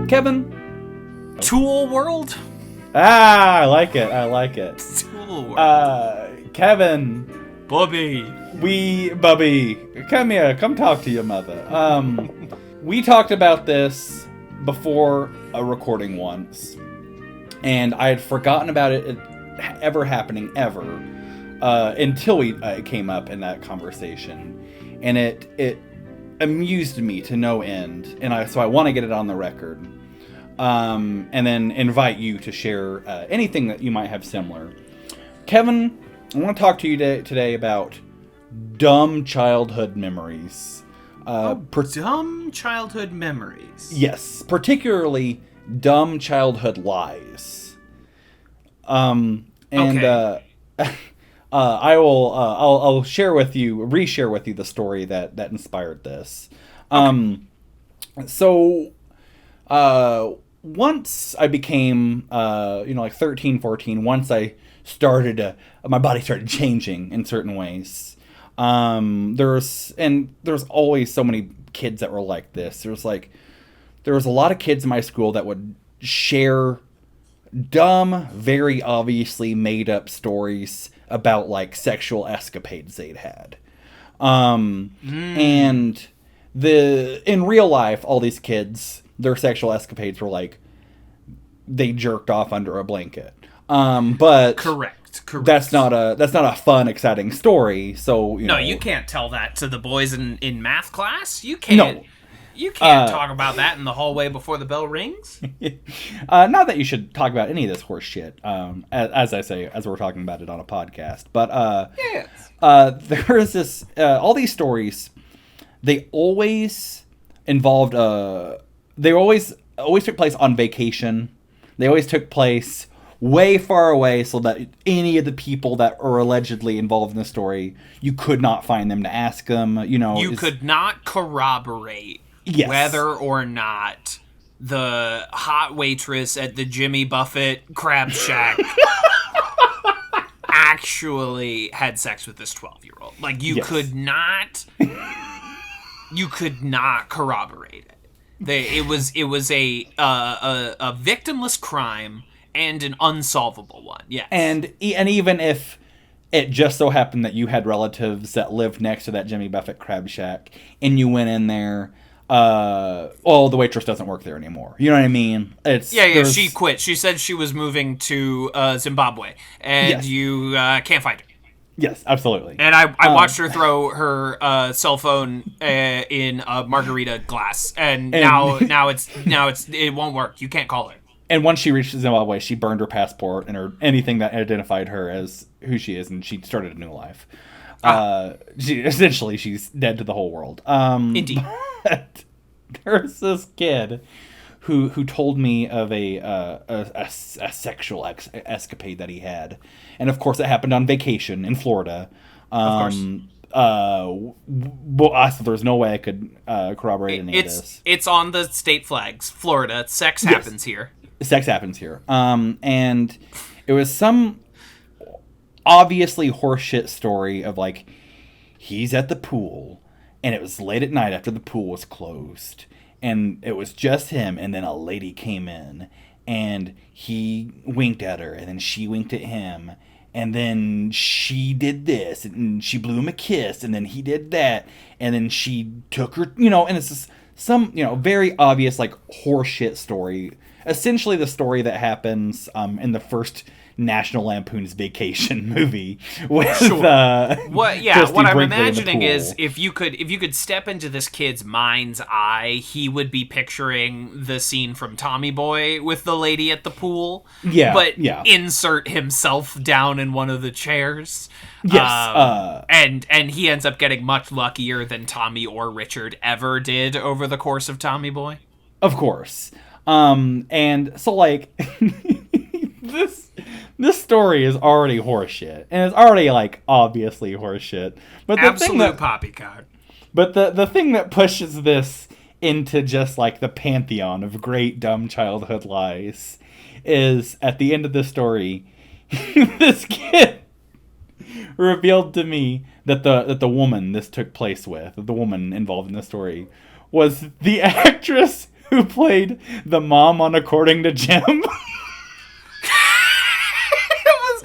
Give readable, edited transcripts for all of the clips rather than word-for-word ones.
Kevin? Tool World? I like it. I like it. Tool World. Kevin. Bubby, come here. Come talk to your mother. We talked about this before a recording once, and I had forgotten about it ever happening ever until it came up in that conversation, and it amused me to no end, and so I want to get it on the record, and then invite you to share anything that you might have similar. Kevin, I want to talk to you today about dumb childhood memories. Dumb childhood memories. Yes, particularly dumb childhood lies. Okay. I'll reshare with you the story that inspired this. Okay. So, once I became, 13, 14, once I started, my body started changing in certain ways. There's always so many kids that were like this. There was a lot of kids in my school that would share dumb, very obviously made up stories about like sexual escapades they'd had. And in real life, all these kids, their sexual escapades were like they jerked off under a blanket. But correct. That's not a fun, exciting story. So you can't tell that to the boys in math class. You can't. No. You can't talk about that in the hallway before the bell rings. Not that you should talk about any of this horse shit. As I say, as we're talking about it on a podcast. But there is this. All these stories, they always involved. They always took place on vacation. They always took place way far away, so that any of the people that are allegedly involved in the story, you could not find them to ask them. You could not corroborate whether or not the hot waitress at the Jimmy Buffett Crab Shack actually had sex with this 12-year-old. Like you could not corroborate it. It was a victimless crime. And an unsolvable one, yes. And even if it just so happened that you had relatives that lived next to that Jimmy Buffett Crab Shack, and you went in there, the waitress doesn't work there anymore. You know what I mean? She quit. She said she was moving to Zimbabwe, and you can't find her. Yes, absolutely. And I watched her throw her cell phone in a margarita glass, and now it won't work. You can't call her. And once she reached Zimbabwe, she burned her passport and anything that identified her as who she is, and she started a new life. She's dead to the whole world. Indeed. But there's this kid who told me of a sexual escapade that he had, and of course it happened on vacation in Florida. Of course. So there's no way I could corroborate any of this. It's on the state flags. Florida. Sex happens here. Sex happens here. And it was some obviously horseshit story of like, he's at the pool, and it was late at night after the pool was closed, and it was just him, and then a lady came in, and he winked at her, and then she winked at him, and then she did this, and she blew him a kiss, and then he did that, and then she took her, and it's just some, very obvious, like, horseshit story. Essentially the story that happens in the first National Lampoon's Vacation movie with what I'm imagining is if you could step into this kid's mind's eye, he would be picturing the scene from Tommy Boy with the lady at the pool. Insert himself down in one of the chairs. Yes. And he ends up getting much luckier than Tommy or Richard ever did over the course of Tommy Boy. Of course. And so like this story is already horseshit, and it's already like obviously horseshit. But the absolute poppycock. But the thing that pushes this into just like the pantheon of great dumb childhood lies is at the end of the story, this kid revealed to me that the woman this took place with, the woman involved in the story, was the actress who played the mom on According to Jim. It was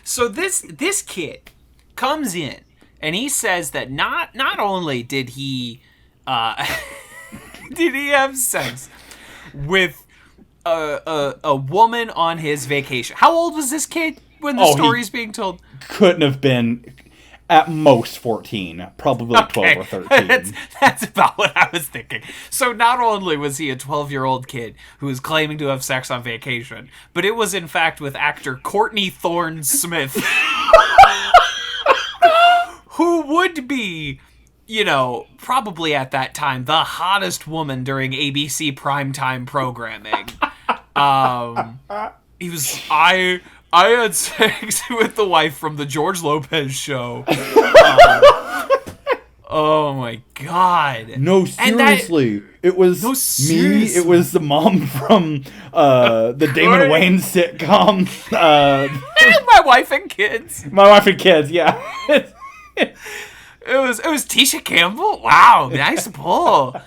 so this kid comes in and he says that not only did he did he have sex with a woman on his vacation. How old was this kid when the story is being told? Couldn't have been at most 14, probably 12 or 13. That's about what I was thinking. So not only was he a 12-year-old kid who was claiming to have sex on vacation, but it was in fact with actor Courtney Thorne Smith, who would be, probably at that time the hottest woman during ABC primetime programming. He was I had sex with the wife from the George Lopez show. Oh my god! No, seriously, it was me. It was the mom from the Damon Wayans sitcom. My Wife and Kids. My Wife and Kids. Yeah. It was Tisha Campbell. Wow, nice pull,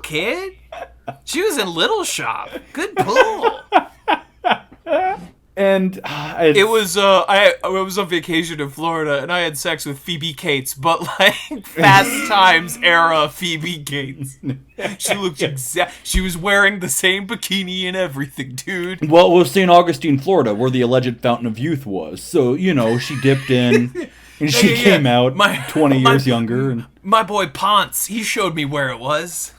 kid. She was in Little Shop. Good pull. And it was I was on vacation in Florida and I had sex with Phoebe Cates, but like Fast Times era Phoebe Cates. She looked she was wearing the same bikini and everything, dude. Well, it was St. Augustine, Florida, where the alleged fountain of youth was. So, she dipped in and she came out 20 years younger. And my boy Ponce, he showed me where it was.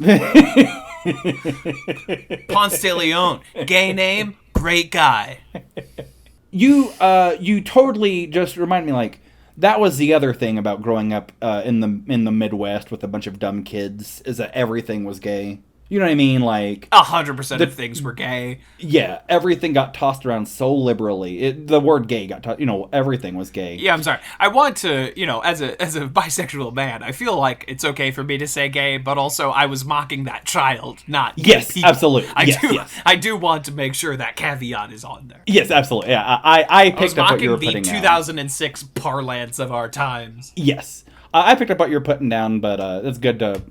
Ponce de Leon, gay name, great guy. You totally just remind me, like, that was the other thing about growing up in the Midwest with a bunch of dumb kids, is that everything was gay. You know what I mean? Like 100% of things were gay. Yeah, everything got tossed around so liberally. The word gay got tossed. Everything was gay. Yeah, I'm sorry. I want to, as a bisexual man, I feel like it's okay for me to say gay, but also I was mocking that child, not yes, people. Absolutely. I do want to make sure that caveat is on there. Yes, absolutely. Yeah, I picked up what you were putting down. I was mocking the 2006 parlance of our times. Yes, I picked up what you were putting down, but it's good to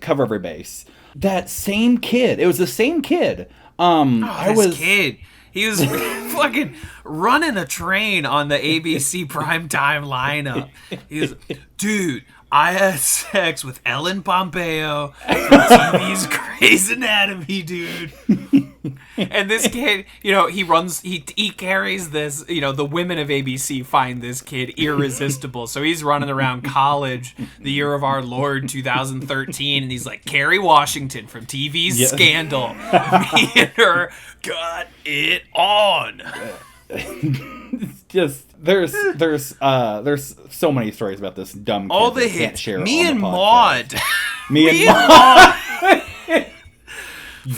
cover every base. That same kid. It was the same kid. Kid. He was fucking running a train on the ABC primetime lineup. He was, dude, I had sex with Ellen Pompeo from TV's Grey's Anatomy, dude. And this kid, he carries this, the women of ABC find this kid irresistible. So he's running around college the year of our Lord 2013, and he's like, Kerry Washington from TV's Scandal. Me and her got it on. It's just there's so many stories about this dumb kid. All the hits. Share Me and Maud. Me and Maud.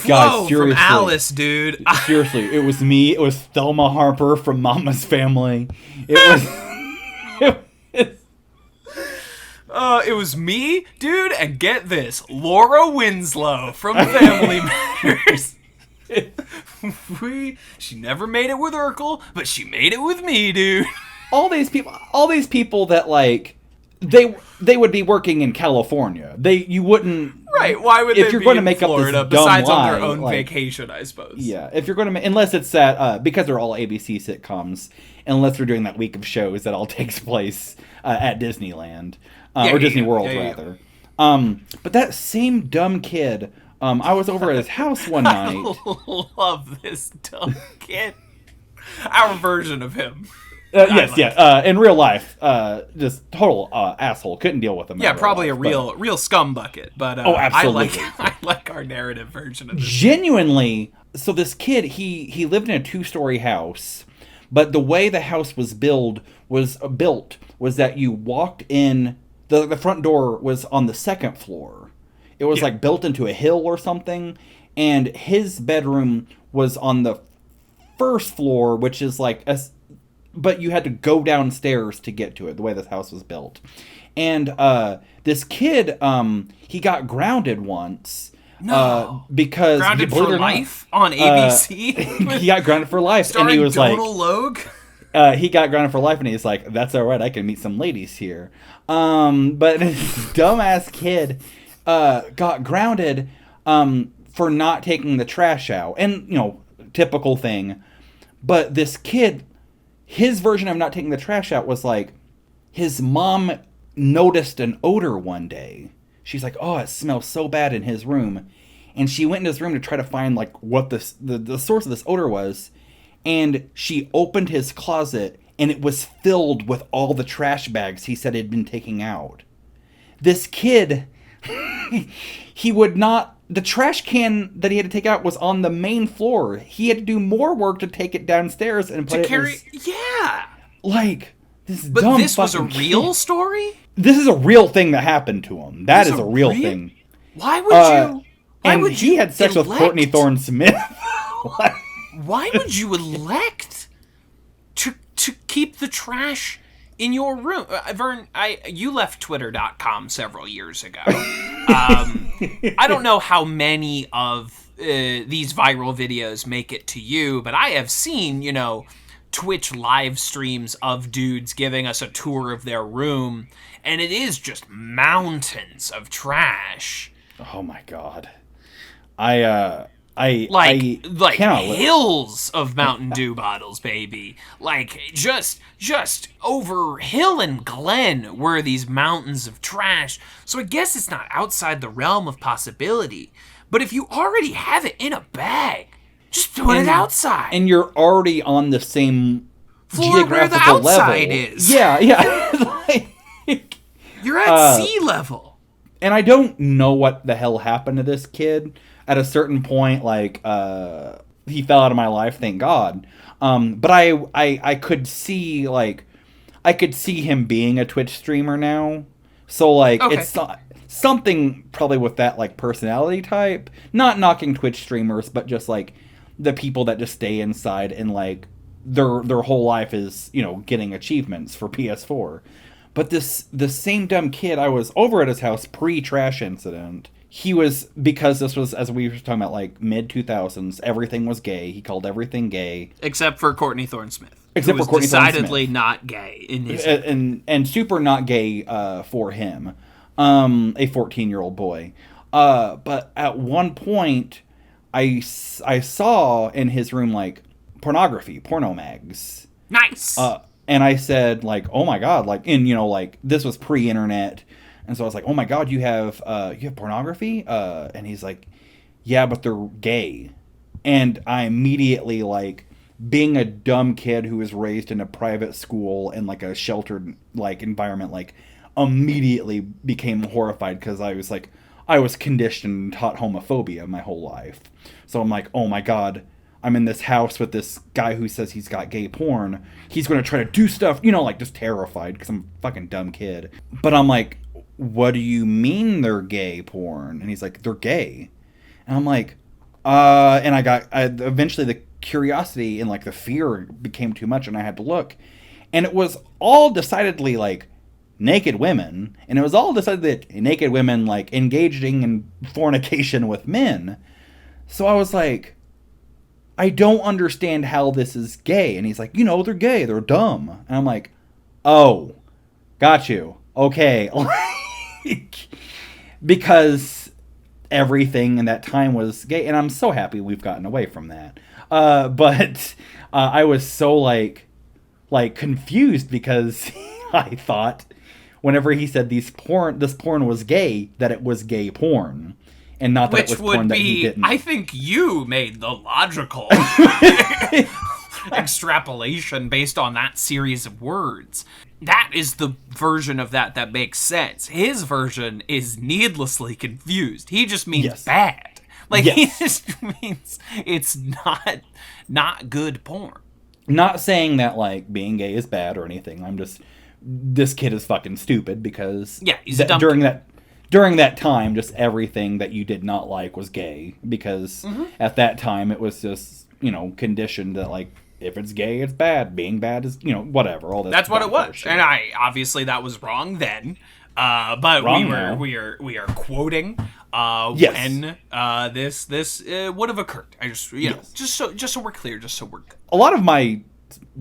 Guys, seriously, from Alice, dude. Seriously, it was me. It was Thelma Harper from Mama's Family. It was me, dude, and get this, Laura Winslow from Family Matters. She never made it with Urkel, but she made it with me, dude. All these people that like they would be working in California. You wouldn't. Right, why would if they you're be going to in make Florida up this dumb besides lie, on their own vacation, I suppose. Yeah, if you're going to unless it's that because they're all ABC sitcoms, unless they're doing that week of shows that all takes place at Disneyland or Disney World rather. But that same dumb kid, I was over at his house one night. I love this dumb kid. Our version of him. In real life, just total asshole. Couldn't deal with him. Yeah, probably a real scum bucket. But absolutely. I like our narrative version of this. Genuinely, so this kid, he lived in a 2-story house, but the way the house was built was that you walked in. The front door was on the second floor. It was like built into a hill or something, and his bedroom was on the first floor, which is like but you had to go downstairs to get to it, the way this house was built. And this kid, he got grounded once No. Because Grounded for Life on ABC. He got grounded for life, starring and he was Donal Logue. He got grounded for life, and he's like, "That's all right. I can meet some ladies here." But this dumbass kid got grounded for not taking the trash out, and typical thing. But this kid, his version of not taking the trash out was like, his mom noticed an odor one day. She's like, "Oh, it smells so bad in his room," and she went in his room to try to find like what the source of this odor was. And she opened his closet, and it was filled with all the trash bags he said he'd been taking out. This kid, he would not... The trash can that he had to take out was on the main floor. He had to do more work to take it downstairs and put Yeah. Like, this But dumb this was a real kid. story? This is a real thing that happened to him. That is a real thing. Why would you... And he had sex with Courtney Thorne Smith. Why would you elect to keep the trash in your room? Vern, you left Twitter.com several years ago. I don't know how many of these viral videos make it to you, but I have seen, Twitch live streams of dudes giving us a tour of their room, and it is just mountains of trash. Oh my God. I hills of Mountain Dew bottles, baby. Like just over hill and glen were these mountains of trash. So I guess it's not outside the realm of possibility. But if you already have it in a bag, just put it outside. And you're already on the same floor geographical where the outside level. is. Yeah. You're at sea level. And I don't know what the hell happened to this kid. At a certain point, he fell out of my life, thank God. But I could see, him being a Twitch streamer now. So, okay. It's something probably with that, personality type. Not knocking Twitch streamers, but just, the people that just stay inside and, their whole life is, getting achievements for PS4. But the same dumb kid, I was over at his house pre-trash incident. He was, because this was, as we were talking about, mid-2000s, everything was gay. He called everything gay. Except for Courtney Thorne Smith. Except for Courtney Thorne Smith. Decidedly not gay in his... And super not gay for him. A 14-year-old boy. But at one point, I saw in his room, pornography, porno mags. Nice! And I said, oh my God, this was pre-internet. And so I was like, "Oh my God, you have pornography?" And he's like, "Yeah, but they're gay." And I immediately, being a dumb kid who was raised in a private school in a sheltered environment, immediately became horrified because I was conditioned and taught homophobia my whole life. So I'm like, "Oh my God, I'm in this house with this guy who says he's got gay porn. He's going to try to do stuff," just terrified because I'm a fucking dumb kid. But I'm like, "What do you mean they're gay porn?" And he's like, "They're gay." And I'm like, and eventually the curiosity and the fear became too much and I had to look. And it was all decidedly naked women. And it was all decided that naked women engaging in fornication with men. So I was like, I don't understand how this is gay. And he's like, they're gay. They're dumb. And I'm like, oh, got you. Okay. Because everything in that time was gay, and I'm so happy we've gotten away from that. But I was so confused because I thought whenever he said this porn was gay, that it was gay porn, and not that it was porn that he didn't. I think you made the logical extrapolation based on that series of words. That is the version of that makes sense. His version is needlessly confused. He just means bad. He just means it's not good porn. Not saying that being gay is bad or anything. I'm just, this kid is fucking stupid because he's a dumb during that time, just everything that you did not like was gay because at that time it was just conditioned that if it's gay, it's bad. Being bad is, whatever. All this. That's what it was, and obviously that was wrong then. But wrong we are quoting when this would have occurred. I just just so we're clear, just so we're good. A lot of my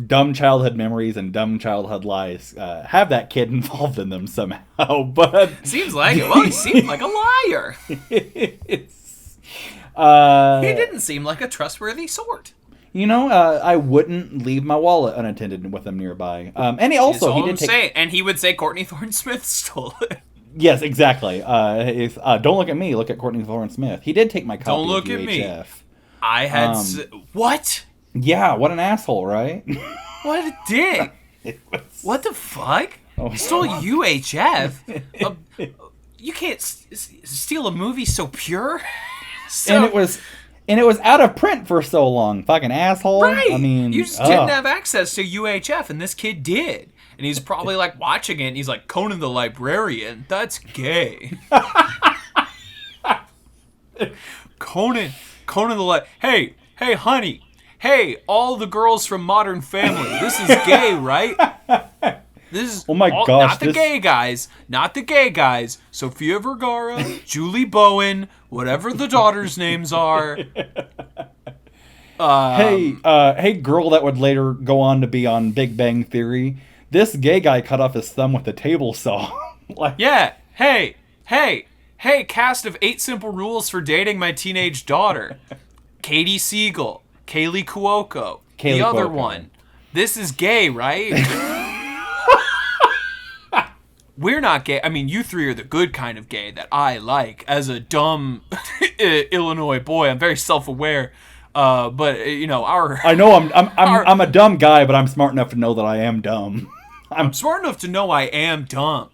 dumb childhood memories and dumb childhood lies have that kid involved in them somehow, but seems like it. Well, he seemed like a liar. He didn't seem like a trustworthy sort. I wouldn't leave my wallet unattended with him nearby. And he did take... And he would say Courtney Thorne-Smith stole it. Yes, exactly. Don't look at me. Look at Courtney Thorne-Smith. He did take my copy. Don't look of UHF. at me. I had what? Yeah, what an asshole, right? What a dick! What the fuck? He stole UHF. You can't steal a movie so pure. And it was out of print for so long. Fucking asshole. Right. I mean, you just didn't have access to UHF, and this kid did. And he's probably like watching it, and he's like, Conan the Librarian, that's gay. Conan the hey, honey. Hey, all the girls from Modern Family. This is gay, right? This is not the gay guys. Sofia Vergara, Julie Bowen, whatever the daughters' names are. Hey, girl that would later go on to be on Big Bang Theory. This gay guy cut off his thumb with a table saw. Yeah. Hey, cast of 8 Simple Rules for Dating My Teenage Daughter. Katie Siegel, Kaylee Cuoco, the other one. This is gay, right? We're not gay. I mean, you three are the good kind of gay that I like. As a dumb Illinois boy, I'm very self-aware. But I know I'm a dumb guy, but I'm smart enough to know that I am dumb. I'm smart enough to know I am dumb.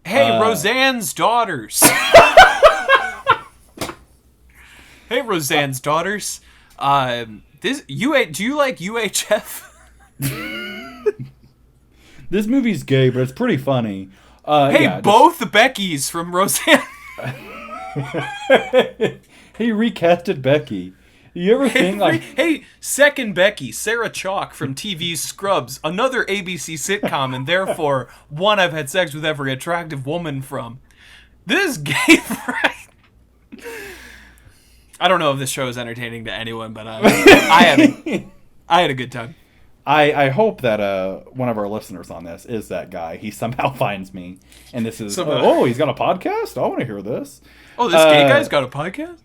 Hey, Roseanne's daughters. Hey, Roseanne's daughters. Do you like UHF? This movie's gay, but it's pretty funny. Both the Beckys from Roseanne. He recasted Becky. You ever think Hey, second Becky, Sarah Chalk from TV's Scrubs, another ABC sitcom, and therefore one I've had sex with every attractive woman from. This is gay, right? I don't know if this show is entertaining to anyone, but I had a good time. I hope that one of our listeners on this is that guy. He somehow finds me, and this is he's got a podcast. I want to hear this. Oh, this gay guy's got a podcast.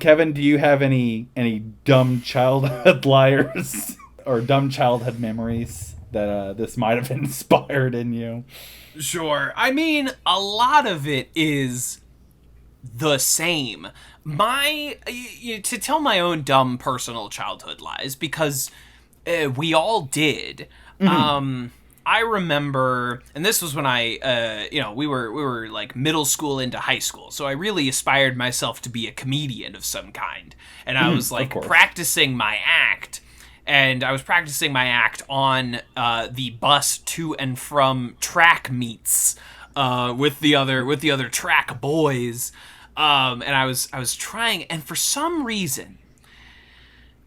Kevin, do you have any dumb childhood liars or dumb childhood memories that this might have inspired in you? Sure. I mean, a lot of it is the same. To tell my own dumb personal childhood lies, because we all did. Mm-hmm. I remember, and this was when we were like middle school into high school, so I really aspired myself to be a comedian of some kind, and I was like practicing my act, and I was practicing my act on the bus to and from track meets with the other track boys. And I was trying, and for some reason,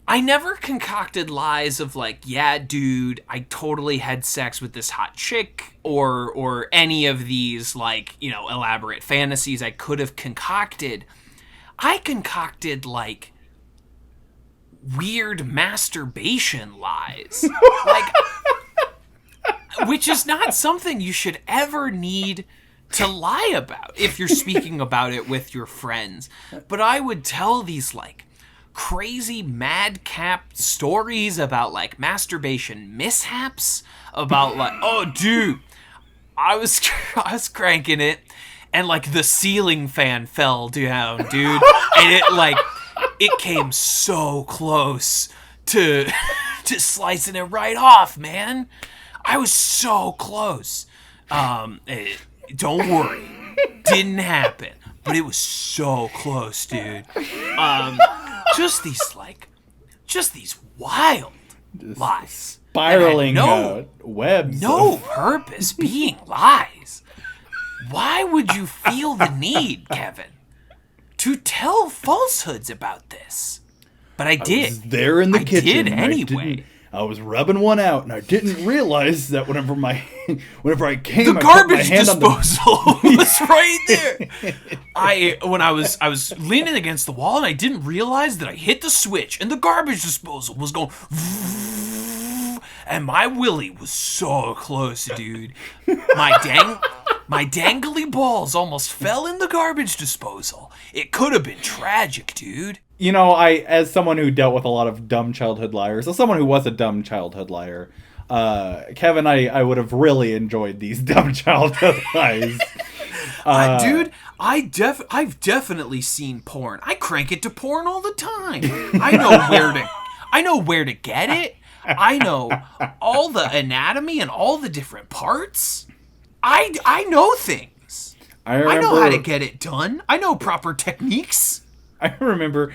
I never concocted lies of like, yeah, dude, I totally had sex with this hot chick, or any of these like, elaborate fantasies I could have concocted. I concocted like weird masturbation lies, like, which is not something you should ever need to lie about if you're speaking about it with your friends. But I would tell these like crazy madcap stories about like masturbation mishaps, about like, oh dude, I was cranking it and like the ceiling fan fell down, dude, and it came so close to slicing it right off, man. I was so close. Don't worry, didn't happen, but it was so close, dude. Just these wild lies, spiraling webs, no purpose being lies. Why would you feel the need, Kevin, to tell falsehoods about this? But I did. I was there in the kitchen. I did anyway. I was rubbing one out, and I didn't realize that whenever I came, the garbage disposal was right there. When I was leaning against the wall, and I didn't realize that I hit the switch, and the garbage disposal was going, and my willy was so close, dude. My dangly balls almost fell in the garbage disposal. It could have been tragic, dude. You know, as someone who dealt with a lot of dumb childhood liars, as someone who was a dumb childhood liar, Kevin, I would have really enjoyed these dumb childhood lies. Dude, I've definitely seen porn. I crank it to porn all the time. I know where to get it. I know all the anatomy and all the different parts. I know things. I know how to get it done. I know proper techniques. I remember.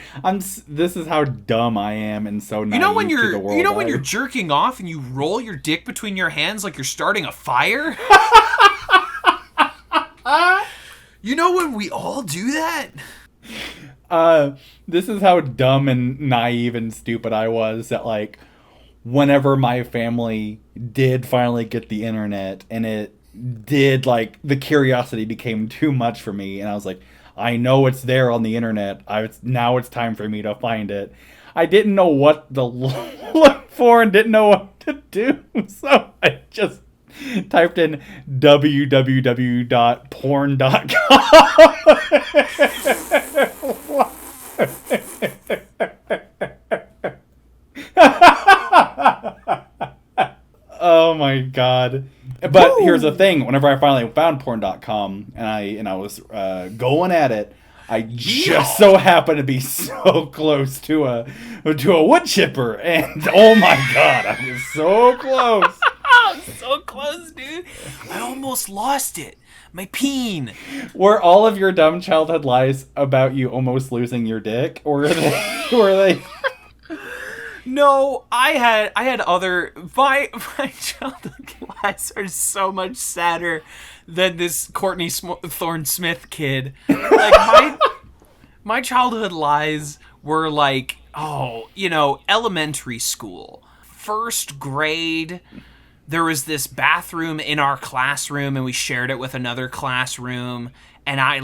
This is how dumb I am and so naive to the world. You know when you're jerking off and you roll your dick between your hands like you're starting a fire? You know when we all do that? This is how dumb and naive and stupid I was that, like, whenever my family did finally get the internet and it did, like, the curiosity became too much for me, and I was like, I know it's there on the internet. Now it's time for me to find it. I didn't know what to look for and didn't know what to do. So I just typed in www.porn.com. Oh my god. But here's the thing, whenever I finally found porn.com and I was going at it, I just so happened to be so close to a wood chipper, and oh my god, I was so close. So close, dude. I almost lost it. My peen. Were all of your dumb childhood lies about you almost losing your dick, or were they No, I had other. My childhood lies are so much sadder than this Courtney Thorne Smith kid. Like my childhood lies were like, elementary school, first grade. There was this bathroom in our classroom, and we shared it with another classroom. And I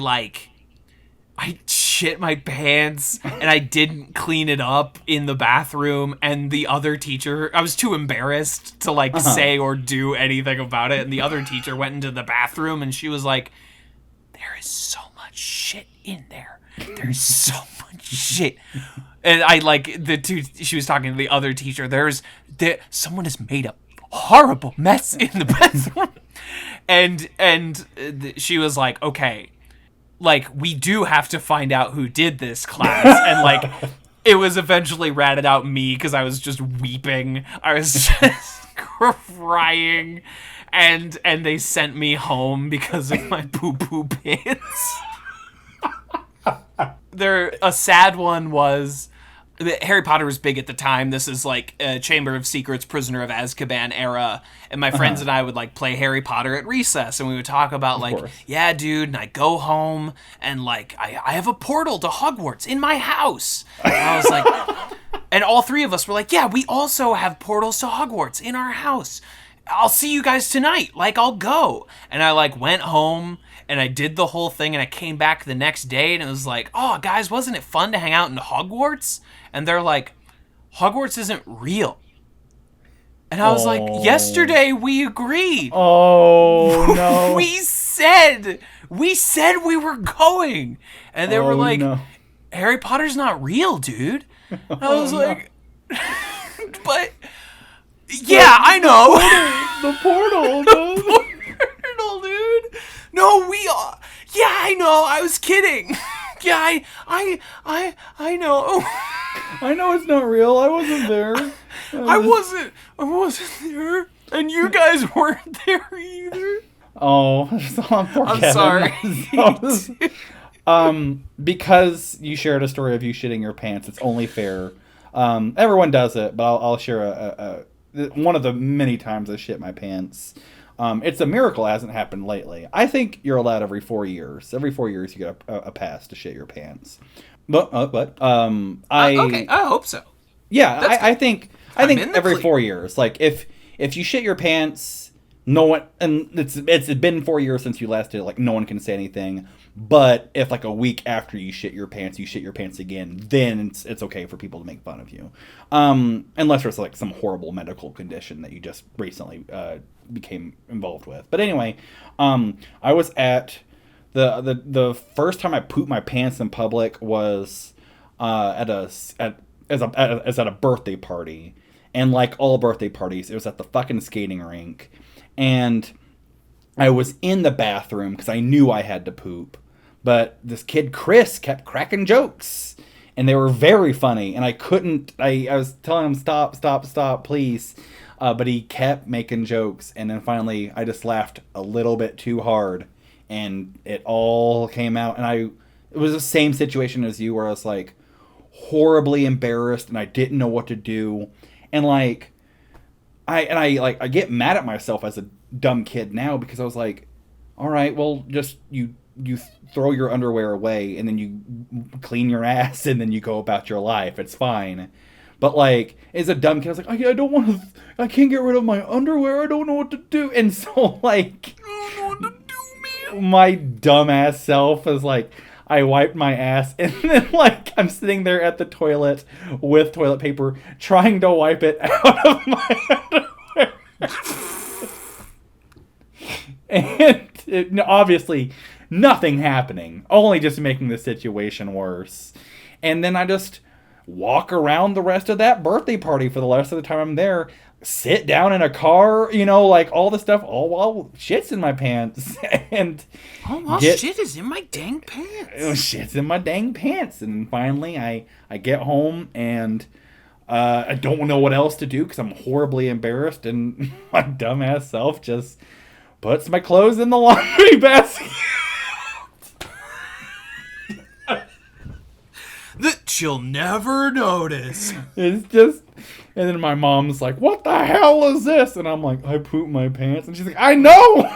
shit my pants and I didn't clean it up in the bathroom, and the other teacher, I was too embarrassed to say or do anything about it, and the other teacher went into the bathroom and she was like, there is so much shit in there. There's so much shit. And she was talking to the other teacher, someone has made a horrible mess in the bathroom. and she was like, okay, we do have to find out who did this, class. And, it was eventually ratted out me because I was just weeping. I was just crying. And they sent me home because of my poo-poo pants. A sad one was... Harry Potter was big at the time. This is Chamber of Secrets, Prisoner of Azkaban era. And my friends and I would play Harry Potter at recess. And we would talk about yeah, dude. And I go home and I have a portal to Hogwarts in my house. And I was like, and all three of us were like, yeah, we also have portals to Hogwarts in our house. I'll see you guys tonight. I'll go. And I went home and I did the whole thing, and I came back the next day and it was like, oh, guys, wasn't it fun to hang out in Hogwarts? And they're like, Hogwarts isn't real. And I was like, yesterday we agreed. Oh, no. we said we were going. And they were like, no. Harry Potter's not real, dude. I was like, but, yeah, I know. The portal, dude. The portal, dude. No, yeah, I know. I was kidding. Yeah, I know. I know it's not real. I wasn't there. I wasn't there. And you guys weren't there either. Oh, I'm sorry. Because you shared a story of you shitting your pants, it's only fair. Everyone does it, but I'll share one of the many times I shit my pants. It's a miracle it hasn't happened lately. I think you're allowed every 4 years. Every 4 years you get a pass to shit your pants. Okay, I hope so. Yeah, I think I think every 4 years. Like, if you shit your pants, no one, and it's been 4 years since you last did it, like, no one can say anything. But if, like, a week after you shit your pants again, then it's okay for people to make fun of you. Unless there's, like, some horrible medical condition that you just recently became involved with. But anyway, I was at the first time I pooped my pants in public was at a birthday party. And like all birthday parties, it was at the fucking skating rink. And I was in the bathroom because I knew I had to poop. But this kid, Chris, kept cracking jokes. And they were very funny. And I was telling him, stop, please. But he kept making jokes. And then finally, I just laughed a little bit too hard. And it all came out. And it was the same situation as you, where I was like horribly embarrassed. And I didn't know what to do. And like, I get mad at myself as a dumb kid now, because I was like, all right, well, just you throw your underwear away and then you clean your ass and then you go about your life. It's fine. But like, as a dumb kid, I was like, I can't get rid of my underwear. I don't know what to do. And so like, I don't know what to do, man. My dumbass self is like, I wiped my ass, and then, like, I'm sitting there at the toilet with toilet paper, trying to wipe it out of my underwear. And obviously, nothing happening, only just making the situation worse. And then I just walk around the rest of that birthday party for the rest of the time I'm there, sit down in a car, like all the stuff, all while shit's in my pants. And shit is in my dang pants. Shit's in my dang pants. And finally I get home and I don't know what else to do because I'm horribly embarrassed, and my dumbass self just puts my clothes in the laundry basket. That you'll never notice. It's just... And then my mom's like, what the hell is this? And I'm like, I pooped my pants. And she's like, I know!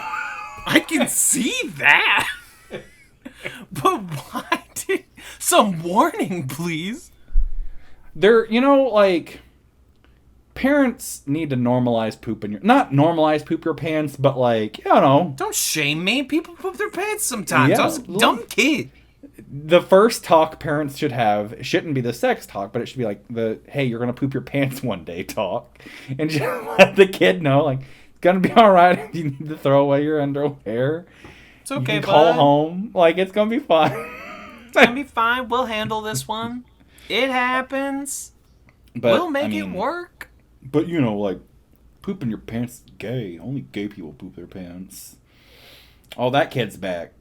I can see that. But why did... Some warning, please. Like... Parents need to normalize poop in your... Not normalize poop your pants, but like, Don't shame me. People poop their pants sometimes. Yeah, I was a dumb kid. The first talk parents should have shouldn't be the sex talk, but it should be like hey, you're going to poop your pants one day talk. And just let the kid know, like, it's going to be all right if you need to throw away your underwear. It's okay, you can call home. Like, it's going to be fine. It's going to be fine. We'll handle this one. It happens. But we'll make it work. But, like, pooping your pants is gay. Only gay people poop their pants. Oh, that kid's back.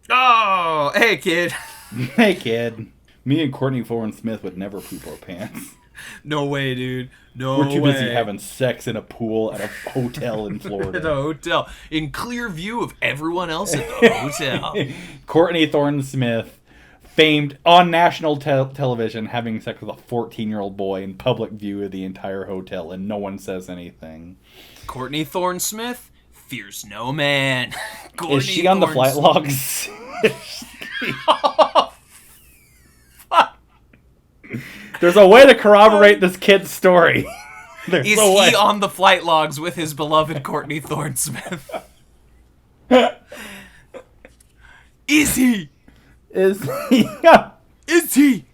Oh, hey, kid. Hey, kid. Me and Courtney Thorne-Smith would never poop our pants. No way, dude. No way. We're too busy way. having sex in a pool at a hotel in Florida. At a hotel. In clear view of everyone else at the hotel. Courtney Thorne-Smith, famed on national television, having sex with a 14-year-old boy in public view of the entire hotel, and no one says anything. Courtney Thorne-Smith fears no man. Is she on the flight logs? Oh, fuck. There's a way to corroborate this kid's story. Is he on the flight logs with his beloved Courtney Thorne-Smith? Is he? Is he? Is he?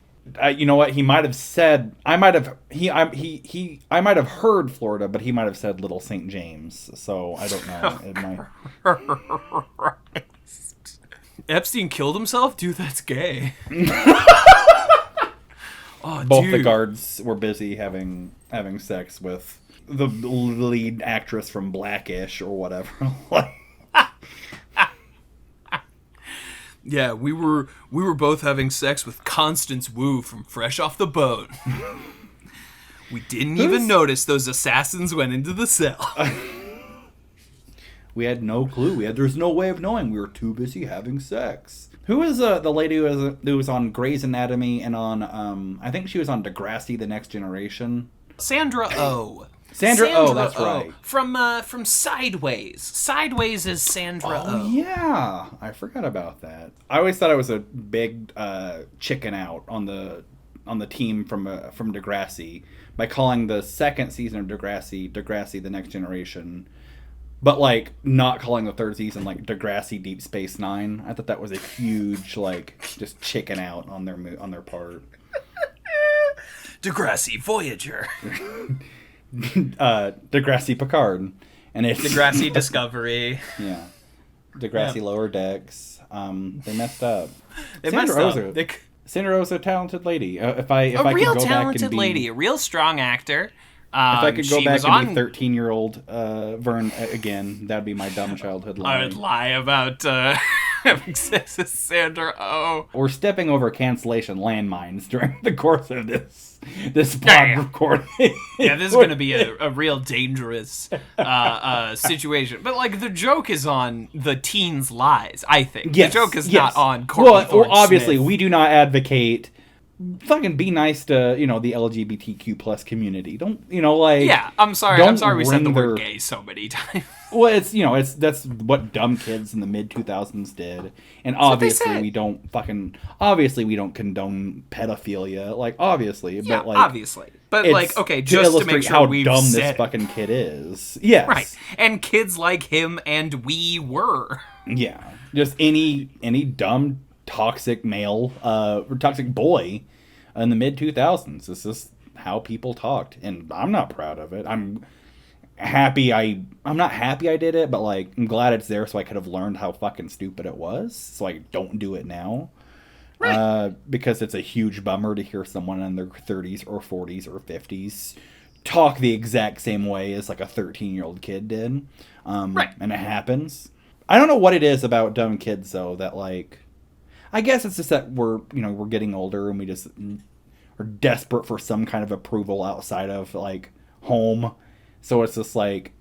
You know what? He might have said. I might have heard Florida, but he might have said Little St. James. So I don't know. It might. Epstein killed himself? Dude, that's gay. Both the guards were busy having sex with the lead actress from Blackish or whatever. Yeah, we were both having sex with Constance Wu from Fresh Off the Boat. We didn't even notice those assassins went into the cell. We had no clue. There's no way of knowing. We were too busy having sex. Who is the lady who was on Grey's Anatomy and on I think she was on Degrassi: The Next Generation? Sandra Oh. Sandra Oh, that's right. From Sideways. Sideways is Sandra Oh. Oh, yeah. I forgot about that. I always thought I was a big chicken out on the on the team from Degrassi by calling the second season of Degrassi the Next Generation, but like not calling the third season like Degrassi Deep Space Nine. I thought that was a huge like just chicken out on their part. Degrassi Voyager. Degrassi Picard, and it's Degrassi Discovery. Yeah, Degrassi Lower Decks. They messed up. Sandra Oh's a talented lady. If I could go back and be a real talented lady, a real strong actor. If I could go back and be 13-year-old Vern again, that'd be my dumb childhood lie. I would lie about having sex with Sandra Oh. Or stepping over cancellation landmines during the course of this pod recording. Yeah, this is going to be a real dangerous situation. But, like, the joke is on the teens' lies, I think. Yes, the joke is not on Courtney Thorne obviously, Smith. we do not advocate... Fucking be nice to, the LGBTQ plus community. Don't, Yeah, I'm sorry we said the word gay so many times. Well, that's what dumb kids in the mid 2000s did. And obviously we don't condone pedophilia. Like, obviously. Yeah, but like, obviously. But like, okay, just to make sure how we've dumb said this fucking kid is. Yes. Right. And kids like him and we were. Yeah. Just any dumb toxic male, toxic boy in the mid 2000s. This is how people talked, and I'm not proud of it. I'm not happy I did it, but like I'm glad it's there so I could have learned how fucking stupid it was, so I don't do it now. Right. Because it's a huge bummer to hear someone in their 30s or 40s or 50s talk the exact same way as like a 13-year-old kid did. Right. And it happens. I don't know what it is about dumb kids though that like. I guess it's just that we're getting older and we just are desperate for some kind of approval outside of, like, home. So it's just, like,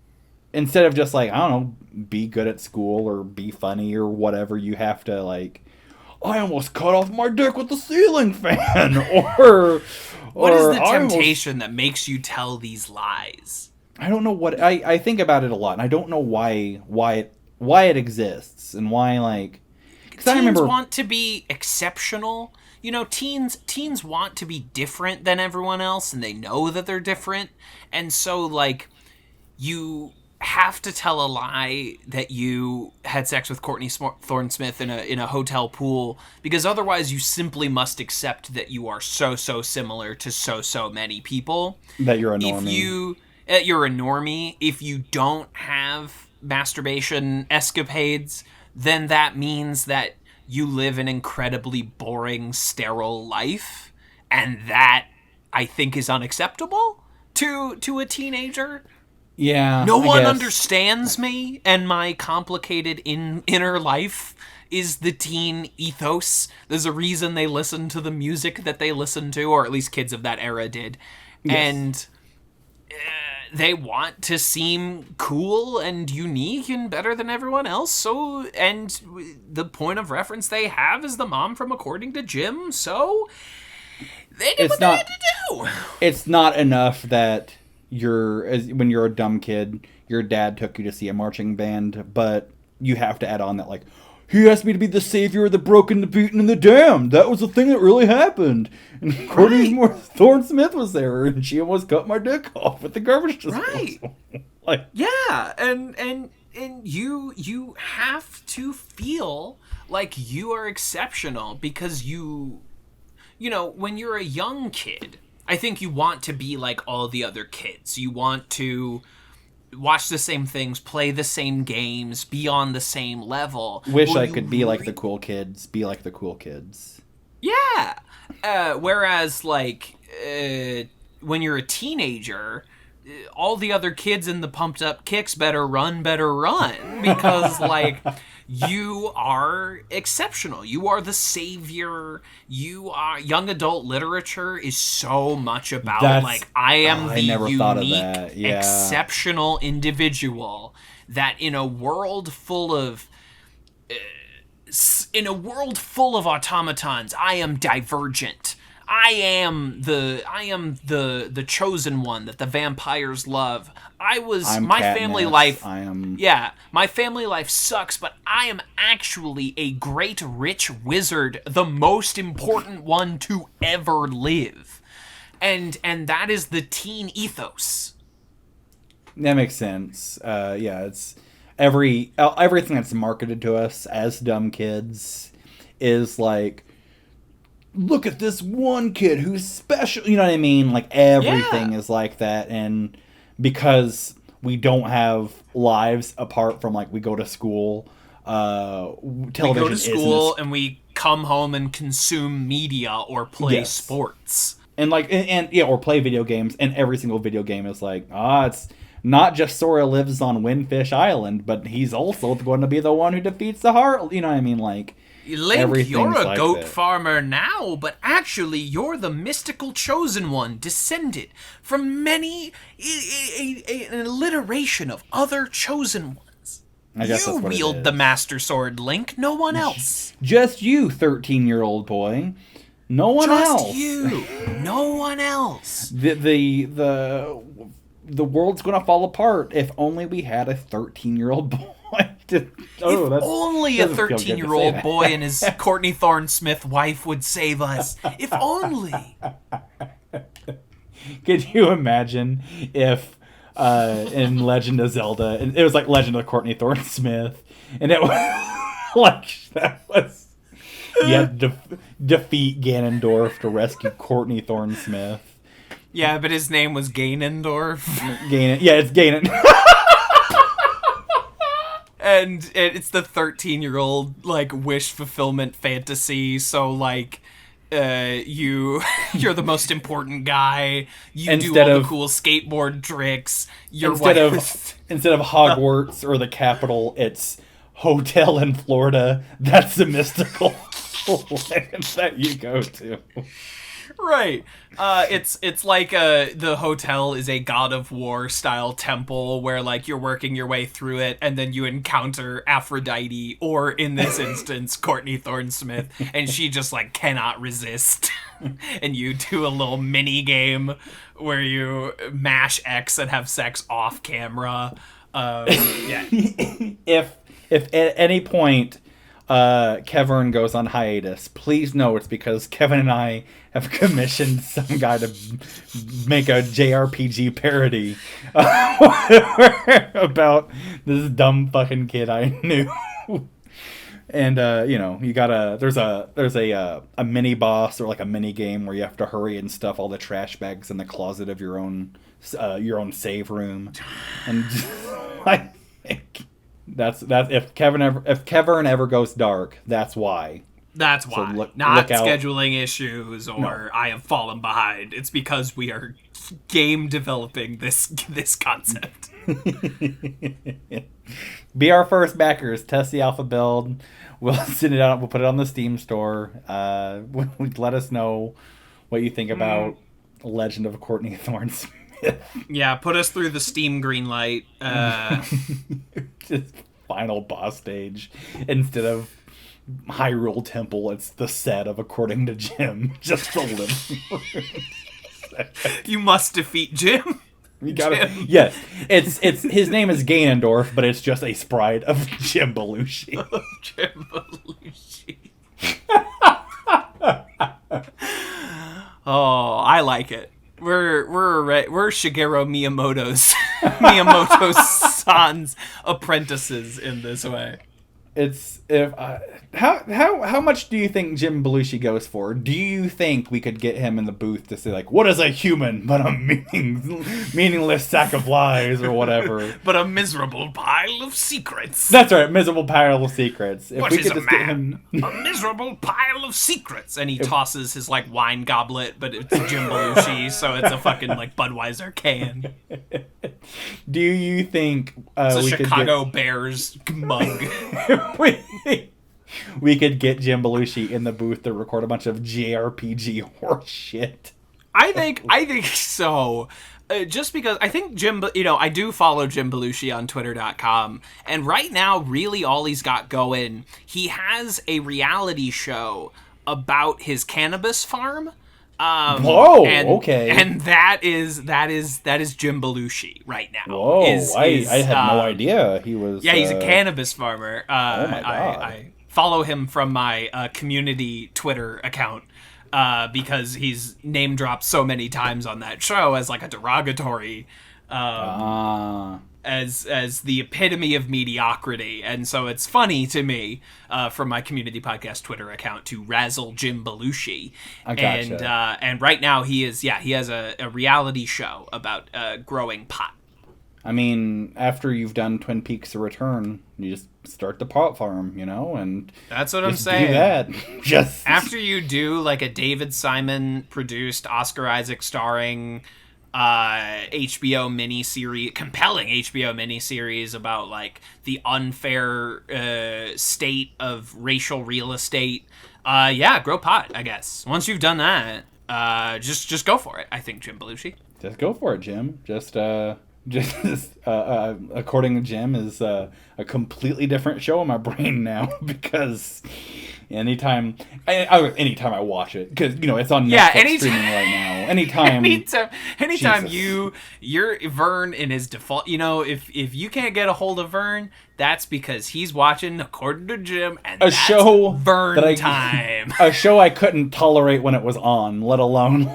instead of just, like, I don't know, be good at school or be funny or whatever, you have to, like, I almost cut off my dick with the ceiling fan. or what is the temptation that makes you tell these lies? I don't know what... I think about it a lot, and I don't know why it exists and why, like... Teens want to be exceptional. Teens want to be different than everyone else, and they know that they're different. And so, like, you have to tell a lie that you had sex with Courtney Thorne Smith in a hotel pool, because otherwise you simply must accept that you are so similar to so many people. That you're a normie. You're a normie. If you don't have masturbation escapades, then that means that you live an incredibly boring, sterile life, and that, I think, is unacceptable to a teenager. Yeah, no one understands me, and my complicated inner life is the teen ethos. There's a reason they listen to the music that they listen to, or at least kids of that era did. Yes. And they want to seem cool and unique and better than everyone else. So, and the point of reference they have is the mom from According to Jim. So they did what they had to do. It's not enough that when you're a dumb kid, your dad took you to see a marching band, but you have to add on that, like, he asked me to be the savior of the broken, the beaten, and the damned. That was the thing that really happened. And Courtney Thorne Smith was there, and she almost cut my dick off with the garbage disposal. Right. Like, yeah, and you have to feel like you are exceptional because when you're a young kid, I think you want to be like all the other kids. You want to watch the same things, play the same games, be on the same level. Wish I could be like the cool kids, be like the cool kids. Yeah. Whereas, like, when you're a teenager, all the other kids in the Pumped Up Kicks better run, because, like, you are exceptional. You are the savior. You are... Young adult literature is so much about, I am the unique, exceptional individual that in a world full of... automatons, I am divergent. I am the chosen one that the vampires love. My family life. Yeah, my family life sucks, but I am actually a great rich wizard, the most important one to ever live. And that is the teen ethos. That makes sense. It's everything that's marketed to us as dumb kids is like, look at this one kid who's special. You know what I mean? Like, everything is like that. And because we don't have lives apart from, like, we go to school, television. We go to school and we come home and consume media or play sports. And, like, or play video games. And every single video game is like, it's not just Sora lives on Windfish Island, but he's also going to be the one who defeats the heart. You know what I mean? Like, Link, you're a goat farmer now, but actually you're the mystical chosen one, descended from many, an alliteration of other chosen ones. I guess you wield the Master Sword, Link, no one else. Just you, 13-year-old boy. No one else. Just you. No one else. The world's gonna fall apart if only we had a 13-year-old boy. Only a 13-year-old boy and his Courtney Thorne-Smith wife would save us. If only. Could you imagine if in Legend of Zelda, it was like Legend of Courtney Thorne-Smith, and it was like you had to defeat Ganondorf to rescue Courtney Thorne-Smith. Yeah, but his name was Ganondorf. It's Ganon. And it's the 13-year-old, like, wish fulfillment fantasy, so, like, you're the most important guy, do all the cool skateboard tricks, instead of Hogwarts or the capital, it's hotel in Florida. That's the mystical land that you go to. Right. It's like the hotel is a God of War style temple where, like, you're working your way through it and then you encounter Aphrodite, or in this instance Courtney Thorne-Smith, and she just, like, cannot resist. And you do a little mini game where you mash X and have sex off camera. If at any point KeVern goes on hiatus, please know it's because Kevin and I have commissioned some guy to make a JRPG parody about this dumb fucking kid I knew. And you gotta there's a mini boss or like a mini game where you have to hurry and stuff all the trash bags in the closet of your own save room, and I think that's if KeVern ever goes dark, that's why. That's why. So not scheduling issues or I have fallen behind. It's because we are game developing this concept. Be our first backers. Test the alpha build. We'll send it out. We'll put it on the Steam store. Let us know what you think about Legend of Courtney Thorne-Smith. Yeah, put us through the Steam green light. Just final boss stage instead of Hyrule Temple. It's the set of According to Jim. Just the living room. You must defeat Jim. You gotta. Jim. Yes, it's his name is Ganondorf, but it's just a sprite of Jim Belushi. Jim Belushi. Oh, I like it. We're Shigeru Miyamoto-san's apprentices in this way. It's how much do you think Jim Belushi goes for? Do you think we could get him in the booth to say, like, what is a human but a meaningless sack of lies or whatever? But a miserable pile of secrets. That's right, miserable pile of secrets. If we could just get him a miserable pile of secrets, and he tosses his, like, wine goblet, but it's Jim Belushi, so it's a fucking, like, Budweiser can. Do you think it's a Chicago Bears mug? We could get Jim Belushi in the booth to record a bunch of JRPG horse shit. I think so. Just because I think I do follow Jim Belushi on Twitter.com, and right now, really all he's got going, he has a reality show about his cannabis farm. Whoa, okay. And that is Jim Belushi right now. Whoa, I had no idea he was. Yeah, he's a cannabis farmer. Oh my God. I follow him from my community Twitter account because he's name dropped so many times on that show as like a derogatory. As the epitome of mediocrity, and so it's funny to me from my community podcast Twitter account to razzle Jim Belushi. I gotcha. And right now he has a reality show about growing pot. I mean, after you've done Twin Peaks: The Return, you just start the pot farm, and that's what I'm saying. Do that. Just after you do like a David Simon produced, Oscar Isaac starring HBO miniseries, compelling HBO miniseries about like the unfair state of racial real estate. Grow pot, I guess. Once you've done that, just go for it. I think Jim Belushi. Just go for it, Jim. Just according to Jim, is a completely different show in my brain now because. Anytime I watch it, because it's on Netflix streaming right now. Anytime you're Vern in his default. If you can't get a hold of Vern, that's because he's watching According to Jim, and that's show Vern time. A show I couldn't tolerate when it was on, let alone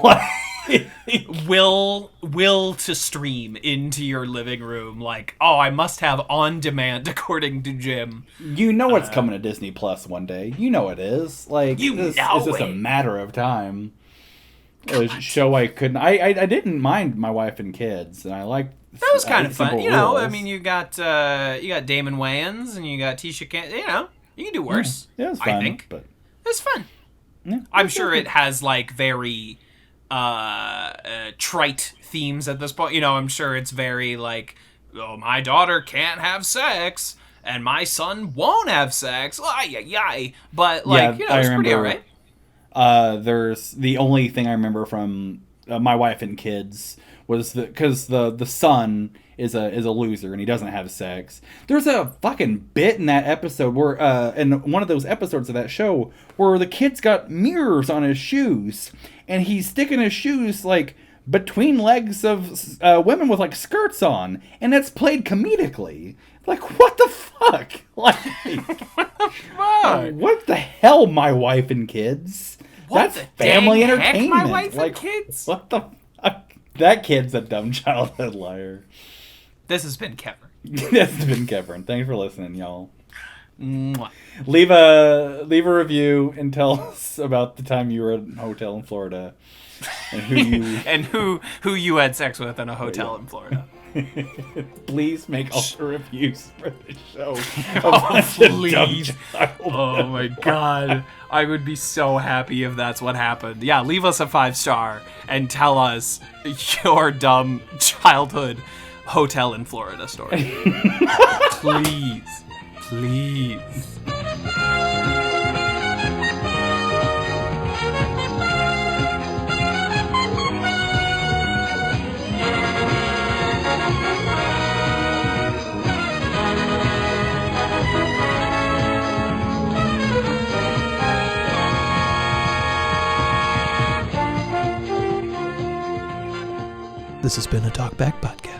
will to stream into your living room like, oh, I must have on demand According to Jim. It's coming to Disney Plus one day. It is. Like, it's just a matter of time. A show I couldn't. I didn't mind My Wife and Kids, and I liked. That was kind of fun. I mean, you got Damon Wayans and you got Tisha Campbell. You can do worse. Yeah, it was fun, I think, but it's fun. Yeah, I'm sure it has like very trite themes at this point. I'm sure it's very like, oh, my daughter can't have sex and my son won't have sex. But like, it's pretty alright. There's the only thing I remember from My Wife and Kids was because the son is a loser and he doesn't have sex. There's a fucking bit in that episode where in one of those episodes of that show where the kid's got mirrors on his shoes and he's sticking his shoes like between legs of women with like skirts on, and it's played comedically. Like, what the fuck? Like, what the fuck? What the hell, My Wife and Kids? What That's family entertainment. My Wife and Kids? What the fuck? That kid's a dumb childhood liar. This has been KeVern. This has been KeVern. Thanks for listening, y'all. Mwah. Leave a review and tell us about the time you were at a hotel in Florida and who you had sex with in a hotel in Florida. Please make all the reviews for the show. Please. Oh my God. I would be so happy if that's what happened. Yeah, leave us a 5-star and tell us your dumb childhood hotel in Florida story. Please. This has been a Talkback Podcast.